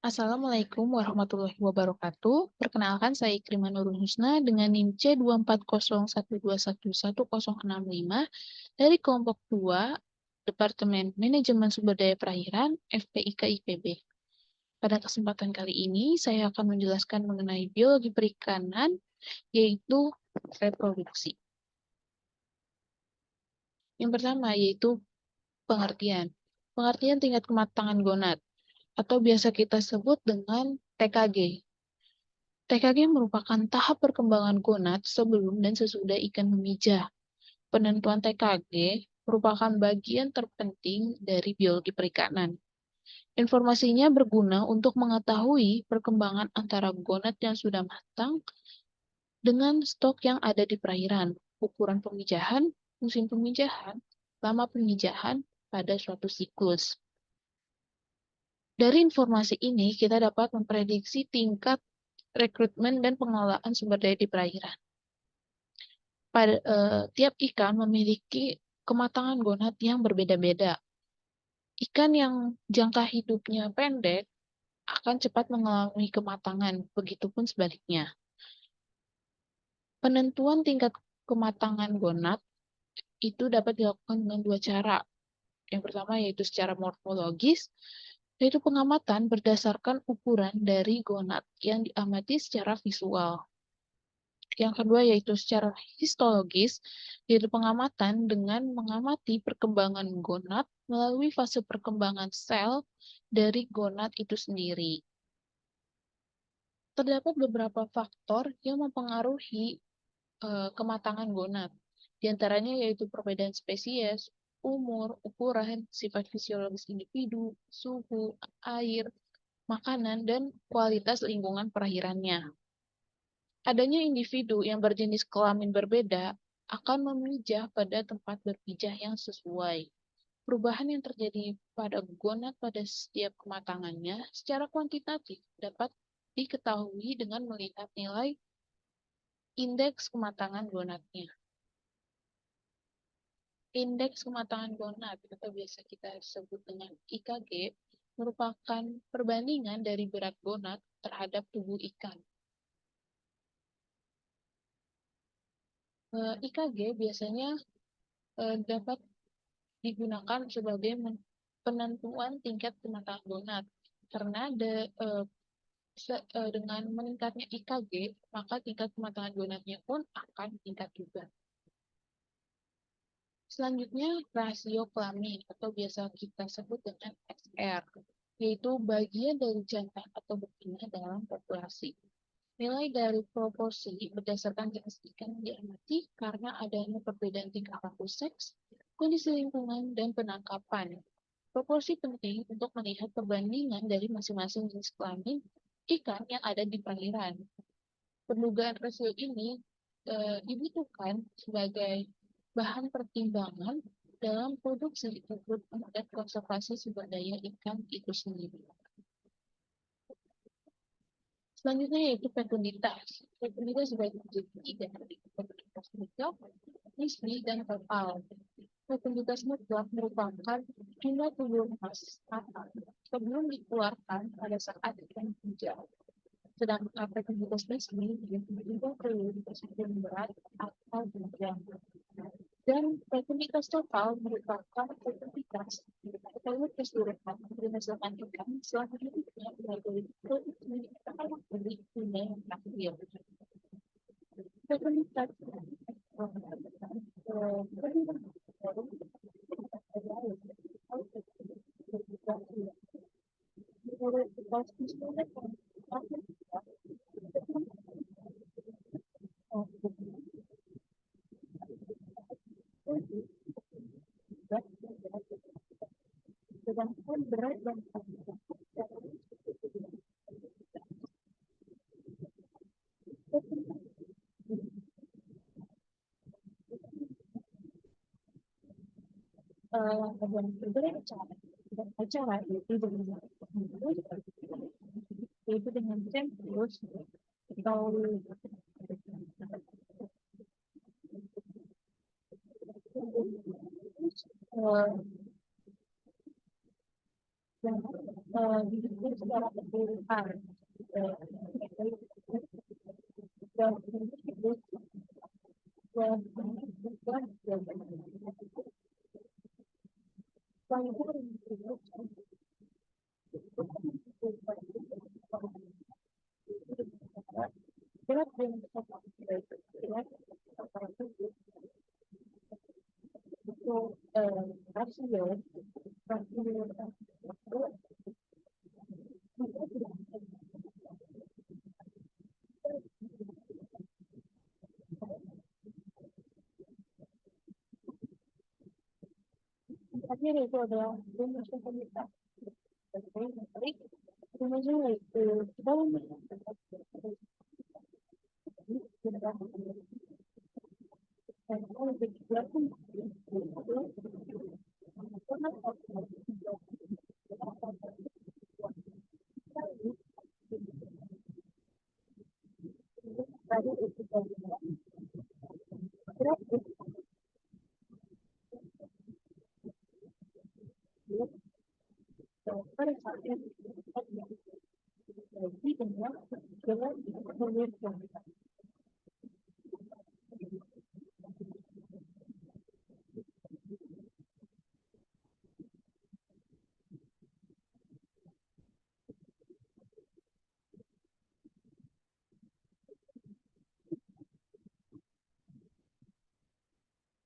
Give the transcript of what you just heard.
Assalamualaikum warahmatullahi wabarakatuh. Perkenalkan, saya Ikriman Nurul Husna dengan NIM C24012111065 dari kelompok 2 Departemen Manajemen Sumber Daya Perairan FPIK IPB. Pada kesempatan kali ini, saya akan menjelaskan mengenai biologi perikanan, yaitu reproduksi. Yang pertama, yaitu pengertian. Pengertian tingkat kematangan gonad, atau biasa kita sebut dengan TKG. TKG merupakan tahap perkembangan gonad sebelum dan sesudah ikan memijah. Penentuan TKG merupakan bagian terpenting dari biologi perikanan. Informasinya berguna untuk mengetahui perkembangan antara gonad yang sudah matang dengan stok yang ada di perairan, ukuran pemijahan, musim pemijahan, lama pemijahan pada suatu siklus. Dari informasi ini, kita dapat memprediksi tingkat rekrutmen dan pengelolaan sumber daya di perairan. Tiap ikan memiliki kematangan gonad yang berbeda-beda. Ikan yang jangka hidupnya pendek akan cepat mengalami kematangan, begitupun sebaliknya. Penentuan tingkat kematangan gonad itu dapat dilakukan dengan dua cara. Yang pertama yaitu secara morfologis, yaitu pengamatan berdasarkan ukuran dari gonad yang diamati secara visual. Yang kedua yaitu secara histologis, yaitu pengamatan dengan mengamati perkembangan gonad melalui fase perkembangan sel dari gonad itu sendiri. Terdapat beberapa faktor yang mempengaruhi kematangan gonad. Di antaranya yaitu perbedaan spesies, umur, ukuran, sifat fisiologis individu, suhu, air, makanan, dan kualitas lingkungan perairannya. Adanya individu yang berjenis kelamin berbeda akan memijah pada tempat berpijah yang sesuai. Perubahan yang terjadi pada gonad pada setiap kematangannya secara kuantitatif dapat diketahui dengan melihat nilai indeks kematangan gonadnya. Indeks kematangan gonad atau biasa kita sebut dengan IKG merupakan perbandingan dari berat gonad terhadap tubuh ikan. IKG biasanya dapat digunakan sebagai penentuan tingkat kematangan gonad karena dengan meningkatnya IKG maka tingkat kematangan gonadnya pun akan meningkat juga. Selanjutnya rasio kelamin atau biasa kita sebut dengan XR, yaitu bagian dari jantan atau betina dalam populasi. Nilai dari proporsi berdasarkan jenis ikan yang diamati karena adanya perbedaan tingkah laku seks, kondisi lingkungan, dan penangkapan. Proporsi penting untuk melihat perbandingan dari masing-masing jenis kelamin ikan yang ada di perairan. Pendugaan rasio ini dibutuhkan sebagai bahan pertimbangan dalam produksi rekrutmen dan konservasi sumber daya ikan itu sendiri. Selanjutnya yaitu fekunditas. Fekunditas sebagai tiga dari fekunditas mutlak, nisbi, dan total. Fekunditas mutlak merupakan jumlah telur emas sebelum dikeluarkan pada saat ikan hijau. Sedangkan fekunditas nisbi jumlah telur sebelum berat atau bujang. Dan fekunditas total merupakan fekunditas telur keseluruhan berdasarkan ikan selama hidupnya sebagai produksi dari dunia yang terakhir. Fekunditas sedangkan berat dan cara yaitu dengan centrus atau yang dihitung secara keseluruhan. Eh, dan itu dan rasio akhir itu adalah rumus yang kita rumusnya itu kita pada saat ini lagi dengan